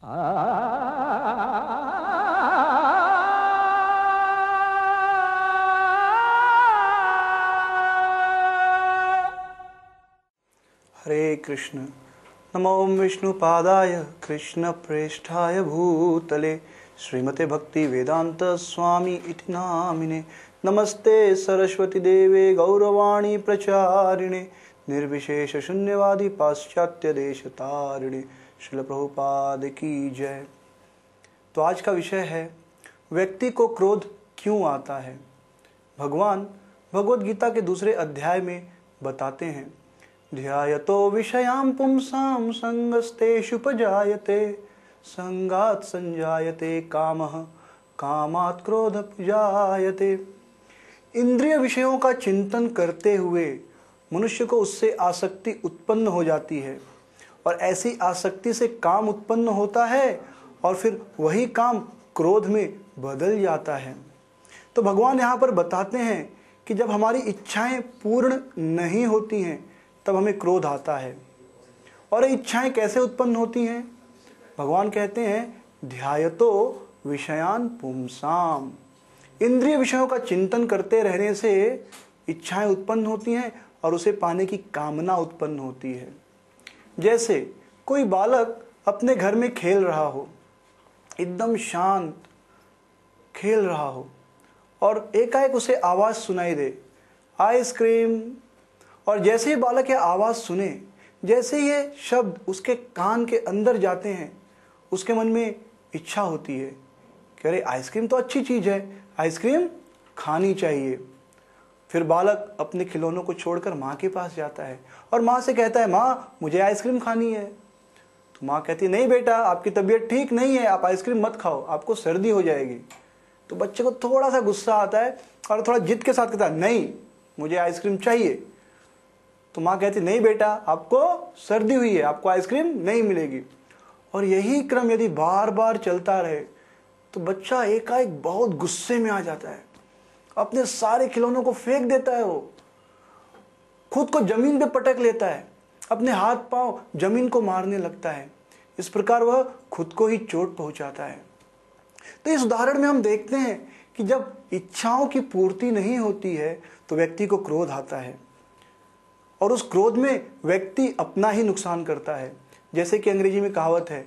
हरे कृष्ण। नमो विष्णुपादाय कृष्णप्रेष्ठाय भूतले श्रीमते भक्ति वेदांत स्वामी इति नामिने। नमस्ते सरस्वती देवे गौरवाणी प्रचारिणे निर्विशेष शून्यवादी पाश्चात्य देश तारिणे। श्रील प्रभुपाद की जय। तो आज का विषय है व्यक्ति को क्रोध क्यों आता है। भगवान भगवद गीता के दूसरे अध्याय में बताते हैं, ध्यायतो विषयां पुंसां संगस्तेषुपजायते संगात् संजायते कामः कामात् क्रोधपजायते। इंद्रिय विषयों का चिंतन करते हुए मनुष्य को उससे आसक्ति उत्पन्न हो जाती है और ऐसी आसक्ति से काम उत्पन्न होता है और फिर वही काम क्रोध में बदल जाता है। तो भगवान यहाँ पर बताते हैं कि जब हमारी इच्छाएं पूर्ण नहीं होती हैं तब हमें क्रोध आता है। और ये इच्छाएं कैसे उत्पन्न होती हैं? भगवान कहते हैं ध्यायतो विषयान पुंसाम। इंद्रिय विषयों का चिंतन करते रहने से इच्छाएं उत्पन्न होती हैं और उसे पाने की कामना उत्पन्न होती है। जैसे कोई बालक अपने घर में खेल रहा हो, एकदम शांत खेल रहा हो और एकाएक उसे आवाज सुनाई दे, आइसक्रीम। और जैसे ही बालक यह आवाज सुने, जैसे ये शब्द उसके कान के अंदर जाते हैं, उसके मन में इच्छा होती है कि अरे आइसक्रीम तो अच्छी चीज है, आइसक्रीम खानी चाहिए। फिर बालक अपने खिलौनों को छोड़कर माँ के पास जाता है और माँ से कहता है, माँ मुझे आइसक्रीम खानी है। तो माँ कहती है, नहीं बेटा, आपकी तबीयत ठीक नहीं है, आप आइसक्रीम मत खाओ, आपको सर्दी हो जाएगी। तो बच्चे को थोड़ा सा गुस्सा आता है और थोड़ा जिद के साथ कहता है, नहीं मुझे आइसक्रीम चाहिए। तो माँ कहती, नहीं बेटा, आपको सर्दी हुई है, आपको आइसक्रीम नहीं मिलेगी। और यही क्रम यदि बार बार चलता रहे तो बच्चा एकाएक बहुत गुस्से में आ जाता है, अपने सारे खिलौनों को फेंक देता है, वो खुद को जमीन पे पटक लेता है, अपने हाथ पांव जमीन को मारने लगता है। इस प्रकार वह खुद को ही चोट पहुंचाता है। तो इस उदाहरण में हम देखते हैं कि जब इच्छाओं की पूर्ति नहीं होती है तो व्यक्ति को क्रोध आता है और उस क्रोध में व्यक्ति अपना ही नुकसान करता है। जैसे कि अंग्रेजी में कहावत है,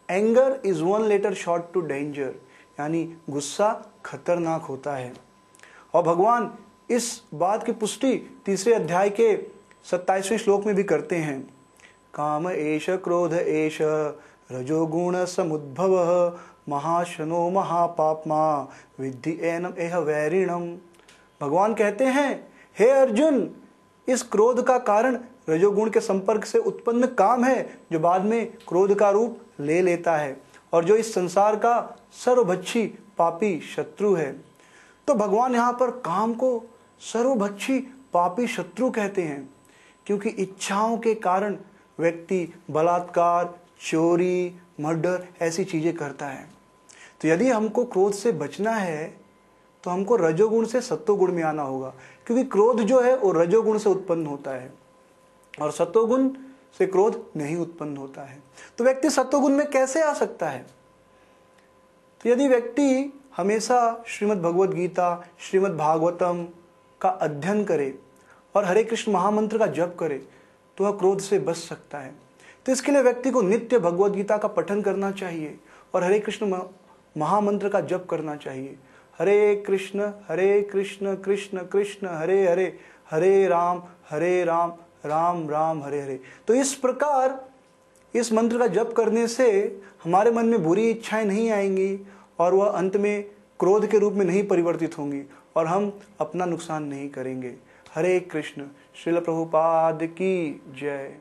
anger is one letter short to danger, यानी गुस्सा खतरनाक होता है। और भगवान इस बात की पुष्टि तीसरे अध्याय के 27वें श्लोक में भी करते हैं, काम एष क्रोध एष रजोगुण समुद्भव महाशनो महापाप्मा विद्धि एनम एह वैरिणम। भगवान कहते हैं, हे अर्जुन, इस क्रोध का कारण रजोगुण के संपर्क से उत्पन्न काम है जो बाद में क्रोध का रूप ले लेता है और जो इस संसार का सर्वभक्षी पापी शत्रु है। तो भगवान यहाँ पर काम को सर्वभक्षी पापी शत्रु कहते हैं क्योंकि इच्छाओं के कारण व्यक्ति बलात्कार, चोरी, मर्डर ऐसी चीजें करता है। तो यदि हमको क्रोध से बचना है तो हमको रजोगुण से सत्वगुण में आना होगा, क्योंकि क्रोध जो है वो रजोगुण से उत्पन्न होता है और सत्वगुण से क्रोध नहीं उत्पन्न होता है। तो व्यक्ति सत्वगुण में कैसे आ सकता है? तो यदि व्यक्ति हमेशा श्रीमद् भगवद गीता, श्रीमद् भागवतम का अध्ययन करे और हरे कृष्ण महामंत्र का जप करे तो वह क्रोध से बच सकता है। तो इसके लिए व्यक्ति को नित्य भगवद गीता का पठन करना चाहिए और हरे कृष्ण महामंत्र का जप करना चाहिए। हरे कृष्ण कृष्ण कृष्ण हरे हरे, हरे राम राम राम हरे हरे। तो इस प्रकार इस मंत्र का जप करने से हमारे मन में बुरी इच्छाएं नहीं आएंगी और वह अंत में क्रोध के रूप में नहीं परिवर्तित होंगी और हम अपना नुकसान नहीं करेंगे। हरे कृष्ण। श्रील प्रभुपाद की जय।